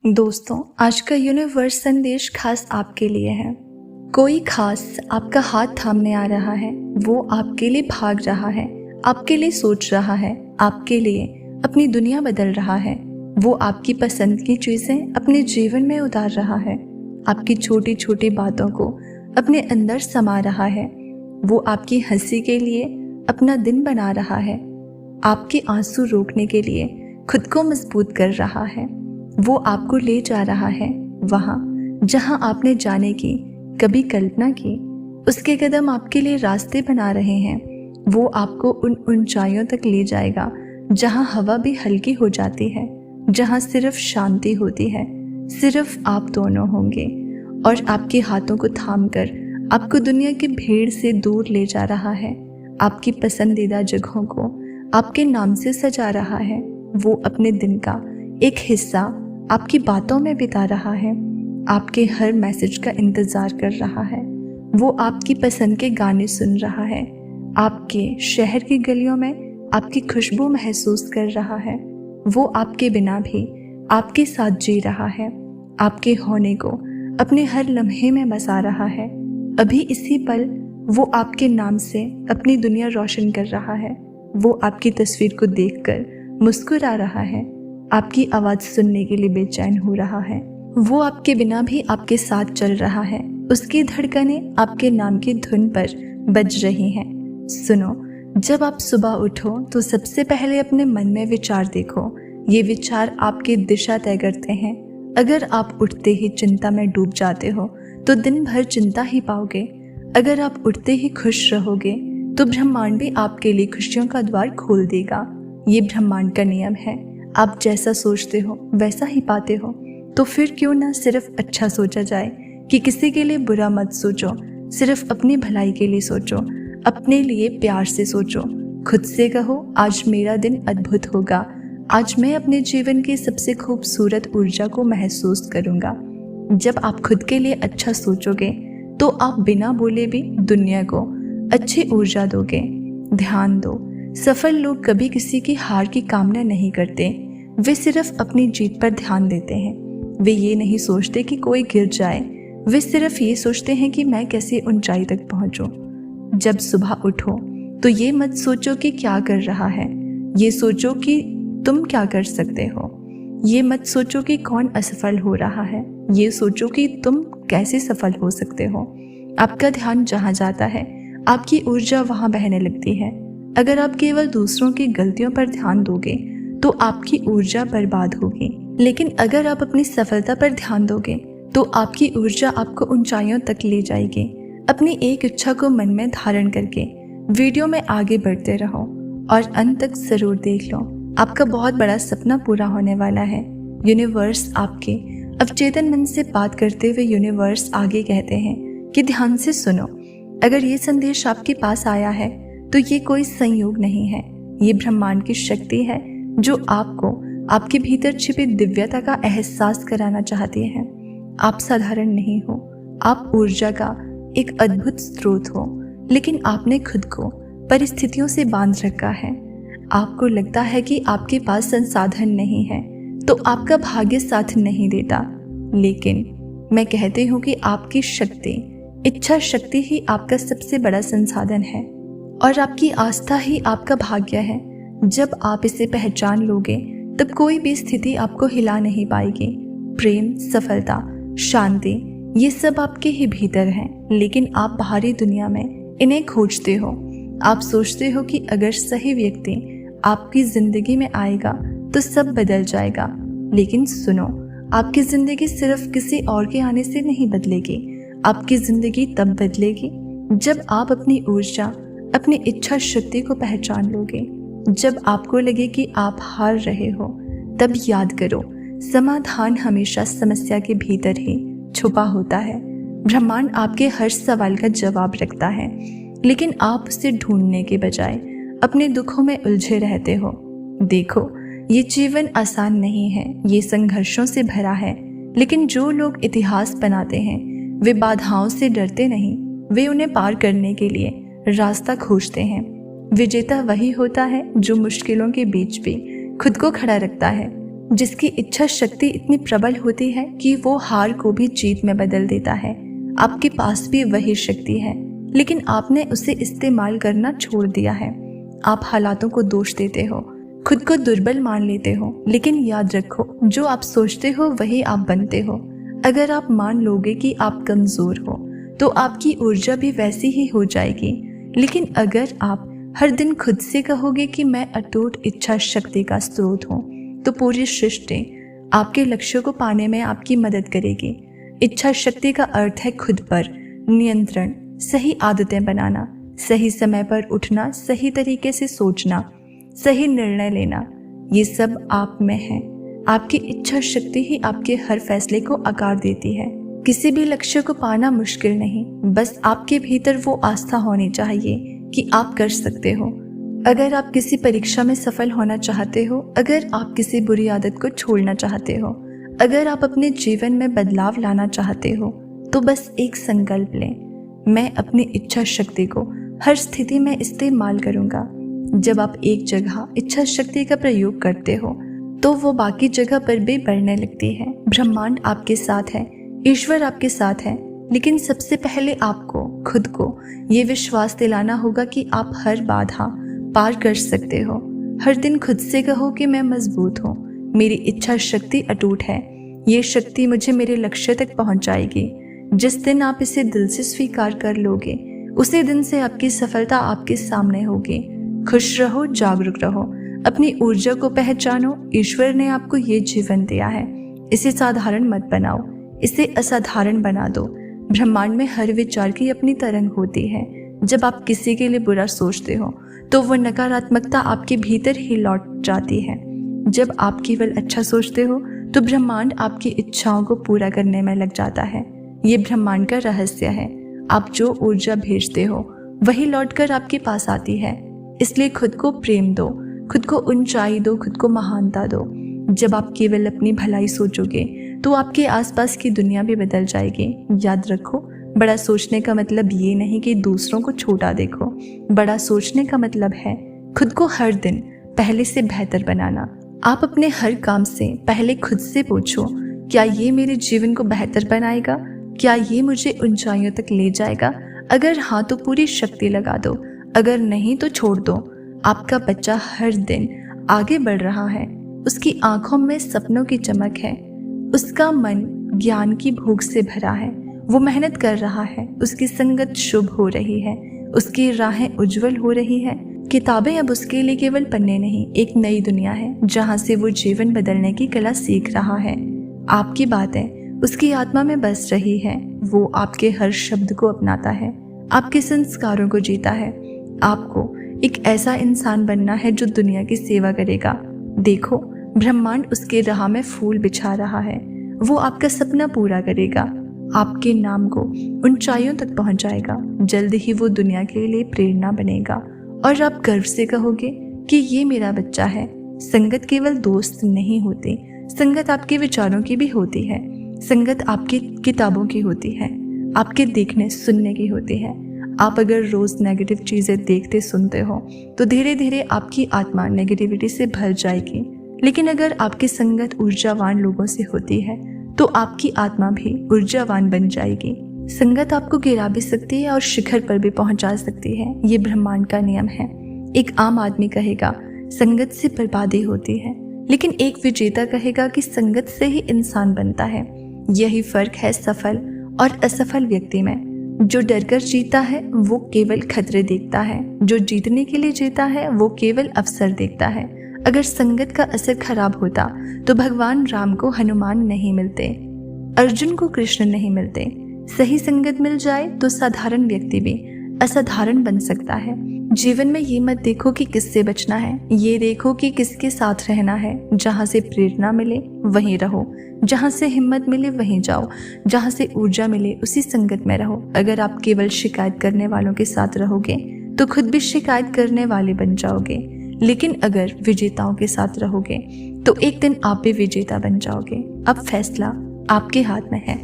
दोस्तों, आज का यूनिवर्स संदेश खास आपके लिए है। कोई खास आपका हाथ थामने आ रहा है। वो आपके लिए भाग रहा है, आपके लिए सोच रहा है, आपके लिए अपनी दुनिया बदल रहा है। वो आपकी पसंद की चीजें अपने जीवन में उतार रहा है, आपकी छोटी छोटी बातों को अपने अंदर समा रहा है। वो आपकी हंसी के लिए अपना दिन बना रहा है, आपके आंसू रोकने के लिए खुद को मजबूत कर रहा है। वो आपको ले जा रहा है वहाँ जहाँ आपने जाने की कभी कल्पना की। उसके कदम आपके लिए रास्ते बना रहे हैं। वो आपको उन ऊंचाइयों तक ले जाएगा जहाँ हवा भी हल्की हो जाती है, जहाँ सिर्फ शांति होती है, सिर्फ आप दोनों होंगे। और आपके हाथों को थामकर आपको दुनिया की भीड़ से दूर ले जा रहा है। आपकी पसंदीदा जगहों को आपके नाम से सजा रहा है। वो अपने दिन का एक हिस्सा आपकी बातों में बिता रहा है, आपके हर मैसेज का इंतजार कर रहा है। वो आपकी पसंद के गाने सुन रहा है, आपके शहर की गलियों में आपकी खुशबू महसूस कर रहा है। वो आपके बिना भी आपके साथ जी रहा है, आपके होने को अपने हर लम्हे में बसा रहा है। अभी इसी पल वो आपके नाम से अपनी दुनिया रोशन कर रहा है। वो आपकी तस्वीर को देखकर मुस्कुरा रहा है, आपकी आवाज़ सुनने के लिए बेचैन हो रहा है। वो आपके बिना भी आपके साथ चल रहा है, उसकी धड़कनें आपके नाम की धुन पर बज रही हैं। सुनो, जब आप सुबह उठो तो सबसे पहले अपने मन में विचार देखो। ये विचार आपकी दिशा तय करते हैं। अगर आप उठते ही चिंता में डूब जाते हो तो दिन भर चिंता ही पाओगे। अगर आप उठते ही खुश रहोगे तो ब्रह्मांड भी आपके लिए खुशियों का द्वार खोल देगा। ये ब्रह्मांड का नियम है, आप जैसा सोचते हो वैसा ही पाते हो। तो फिर क्यों ना सिर्फ अच्छा सोचा जाए कि किसी के लिए बुरा मत सोचो, सिर्फ अपनी भलाई के लिए सोचो, अपने लिए प्यार से सोचो। खुद से कहो, आज मेरा दिन अद्भुत होगा, आज मैं अपने जीवन की सबसे खूबसूरत ऊर्जा को महसूस करूंगा। जब आप खुद के लिए अच्छा सोचोगे तो आप बिना बोले भी दुनिया को अच्छी ऊर्जा दोगे। ध्यान दो, सफल लोग कभी किसी की हार की कामना नहीं करते, वे सिर्फ अपनी जीत पर ध्यान देते हैं। वे ये नहीं सोचते कि कोई गिर जाए, वे सिर्फ ये सोचते हैं कि मैं कैसे ऊंचाई तक पहुंचूं। जब सुबह उठो तो ये मत सोचो कि क्या कर रहा है, ये सोचो कि तुम क्या कर सकते हो। ये मत सोचो कि कौन असफल हो रहा है, ये सोचो कि तुम कैसे सफल हो सकते हो। आपका ध्यान जहाँ जाता है आपकी ऊर्जा वहाँ बहने लगती है। अगर आप केवल दूसरों की गलतियों पर ध्यान दोगे तो आपकी ऊर्जा बर्बाद होगी, लेकिन अगर आप अपनी सफलता पर ध्यान दोगे तो आपकी ऊर्जा आपको ऊंचाइयों तक ले जाएगी। अपनी एक इच्छा को मन में धारण करके वीडियो में आगे बढ़ते रहो और अंत तक जरूर देख लो। आपका बहुत बड़ा सपना पूरा होने वाला है। यूनिवर्स आपके अवचेतन मन से बात करते हुए यूनिवर्स आगे कहते हैं कि ध्यान से सुनो। अगर ये संदेश आपके पास आया है तो ये कोई संयोग नहीं है, ये ब्रह्मांड की शक्ति है जो आपको आपके भीतर छिपी दिव्यता का एहसास कराना चाहती है। आप साधारण नहीं हो, आप ऊर्जा का एक अद्भुत स्रोत हो, लेकिन आपने खुद को परिस्थितियों से बांध रखा है। आपको लगता है कि आपके पास संसाधन नहीं है तो आपका भाग्य साथ नहीं देता, लेकिन मैं कहती हूँ कि आपकी शक्ति, इच्छा शक्ति ही आपका सबसे बड़ा संसाधन है और आपकी आस्था ही आपका भाग्य है। जब आप इसे पहचान लोगे तब कोई भी स्थिति आपको हिला नहीं पाएगी। प्रेम, सफलता, शांति, ये सब आपके ही भीतर हैं, लेकिन आप बाहरी दुनिया में इन्हें खोजते हो। आप सोचते हो कि अगर सही व्यक्ति आपकी जिंदगी में आएगा तो सब बदल जाएगा, लेकिन सुनो, आपकी जिंदगी सिर्फ किसी और के आने से नहीं बदलेगी। आपकी जिंदगी तब बदलेगी जब आप अपनी ऊर्जा, अपनी इच्छा शक्ति को पहचान लोगे। जब आपको लगे कि आप हार रहे हो तब याद करो, समाधान हमेशा समस्या के भीतर ही छुपा होता है। ब्रह्मांड आपके हर सवाल का जवाब रखता है, लेकिन आप उसे ढूंढने के बजाय अपने दुखों में उलझे रहते हो। देखो, ये जीवन आसान नहीं है, ये संघर्षों से भरा है, लेकिन जो लोग इतिहास बनाते हैं वे बाधाओं से डरते नहीं, वे उन्हें पार करने के लिए रास्ता खोजते हैं। विजेता वही होता है जो मुश्किलों के बीच भी खुद को खड़ा रखता है, जिसकी इच्छा शक्ति इतनी प्रबल होती है कि वो हार को भी जीत में बदल देता है। आपके पास भी वही शक्ति है, लेकिन आपने उसे इस्तेमाल करना छोड़ दिया है। आप हालातों को दोष देते हो, खुद को दुर्बल मान लेते हो, लेकिन याद रखो, जो आप सोचते हो वही आप बनते हो। अगर आप मान लोगे कि आप कमजोर हो तो आपकी ऊर्जा भी वैसी ही हो जाएगी। लेकिन अगर आप हर दिन खुद से कहोगे कि मैं अटूट इच्छा शक्ति का स्रोत हूँ, तो पूरी सृष्टि आपके लक्ष्यों को पाने में आपकी मदद करेगी। इच्छा शक्ति का अर्थ है खुद पर नियंत्रण, सही आदतें बनाना, सही समय पर उठना, सही तरीके से सोचना, सही निर्णय लेना। ये सब आप में है। आपकी इच्छा शक्ति ही आपके हर फैसले को आकार देती है। किसी भी लक्ष्य को पाना मुश्किल नहीं, बस आपके भीतर वो आस्था होनी चाहिए कि आप कर सकते हो। अगर आप किसी परीक्षा में सफल होना चाहते हो, अगर आप किसी बुरी आदत को छोड़ना चाहते हो, अगर आप अपने जीवन में बदलाव लाना चाहते हो, तो बस एक संकल्प लें, मैं अपनी इच्छा शक्ति को हर स्थिति में इस्तेमाल करूंगा। जब आप एक जगह इच्छा शक्ति का प्रयोग करते हो तो वो बाकी जगह पर भी बढ़ने लगती है। ब्रह्मांड आपके साथ है, ईश्वर आपके साथ है, लेकिन सबसे पहले आपको खुद को ये विश्वास दिलाना होगा कि आप हर बाधा पार कर सकते हो। हर दिन खुद से कहो कि मैं मजबूत हूँ, मेरी इच्छा शक्ति अटूट है, ये शक्ति मुझे मेरे लक्ष्य तक पहुँचाएगी। जिस दिन आप इसे दिल से स्वीकार कर लोगे, उसी दिन से आपकी सफलता आपके सामने होगी। खुश रहो, जागरूक रहो, अपनी ऊर्जा को पहचानो। ईश्वर ने आपको ये जीवन दिया है, इसे साधारण मत बनाओ, इसे असाधारण बना दो। ब्रह्मांड में हर विचार की अपनी तरंग होती है। जब आप किसी के लिए बुरा सोचते हो तो वो नकारात्मकता आपके भीतर ही लौट जाती है। जब आप केवल अच्छा सोचते हो तो ब्रह्मांड आपकी इच्छाओं को पूरा करने में लग जाता है। ये ब्रह्मांड का रहस्य है। आप जो ऊर्जा भेजते हो वही लौटकर आपके पास आती है। इसलिए खुद को प्रेम दो, खुद को ऊंचाई दो, खुद को महानता दो। जब आप केवल अपनी भलाई सोचोगे तो आपके आसपास की दुनिया भी बदल जाएगी। याद रखो, बड़ा सोचने का मतलब ये नहीं कि दूसरों को छोटा देखो। बड़ा सोचने का मतलब है खुद को हर दिन पहले से बेहतर बनाना। आप अपने हर काम से पहले खुद से पूछो, क्या ये मेरे जीवन को बेहतर बनाएगा? क्या ये मुझे ऊंचाइयों तक ले जाएगा? अगर हाँ तो पूरी शक्ति लगा दो, अगर नहीं तो छोड़ दो। आपका बच्चा हर दिन आगे बढ़ रहा है, उसकी आंखों में सपनों की चमक है, उसका मन ज्ञान की भूख से भरा है, वो मेहनत कर रहा है, उसकी संगत शुभ हो रही है, उसकी राहें उज्जवल हो रही है। किताबें अब उसके लिए केवल पन्ने नहीं, एक नई दुनिया है जहाँ से वो जीवन बदलने की कला सीख रहा है। आपकी बातें उसकी आत्मा में बस रही है, वो आपके हर शब्द को अपनाता है, आपके संस्कारों को जीता है। आपको एक ऐसा इंसान बनना है जो दुनिया की सेवा करेगा। देखो, ब्रह्मांड उसके राह में फूल बिछा रहा है, वो आपका सपना पूरा करेगा, आपके नाम को ऊंचाइयों तक पहुंचाएगा। जल्द ही वो दुनिया के लिए प्रेरणा बनेगा और आप गर्व से कहोगे कि ये मेरा बच्चा है। संगत केवल दोस्त नहीं होती, संगत आपके विचारों की भी होती है, संगत आपकी किताबों की होती है, आपके देखने सुनने की होती है। आप अगर रोज नेगेटिव चीजें देखते सुनते हो तो धीरे धीरे आपकी आत्मा नेगेटिविटी से भर जाएगी। लेकिन अगर आपकी संगत ऊर्जावान लोगों से होती है तो आपकी आत्मा भी ऊर्जावान बन जाएगी। संगत आपको गिरा भी सकती है और शिखर पर भी पहुंचा सकती है। ये ब्रह्मांड का नियम है। एक आम आदमी कहेगा संगत से बर्बादी होती है, लेकिन एक विजेता कहेगा कि संगत से ही इंसान बनता है। यही फर्क है सफल और असफल व्यक्ति में। जो डरकर जीता है वो केवल खतरे देखता है, जो जीतने के लिए जीता है वो केवल अवसर देखता है। अगर संगत का असर खराब होता तो भगवान राम को हनुमान नहीं मिलते, अर्जुन को कृष्ण नहीं मिलते। सही संगत मिल जाए तो साधारण व्यक्ति भी असाधारण बन सकता है। जीवन में ये मत देखो कि किससे बचना है, ये देखो कि किसके साथ रहना है। जहाँ से प्रेरणा मिले वहीं रहो, जहाँ से हिम्मत मिले वहीं जाओ, जहाँ से ऊर्जा मिले उसी संगत में रहो। अगर आप केवल शिकायत करने वालों के साथ रहोगे तो खुद भी शिकायत करने वाले बन जाओगे, लेकिन अगर विजेताओं के साथ रहोगे तो एक दिन आप भी विजेता बन जाओगे। अब फैसला आपके हाथ में है।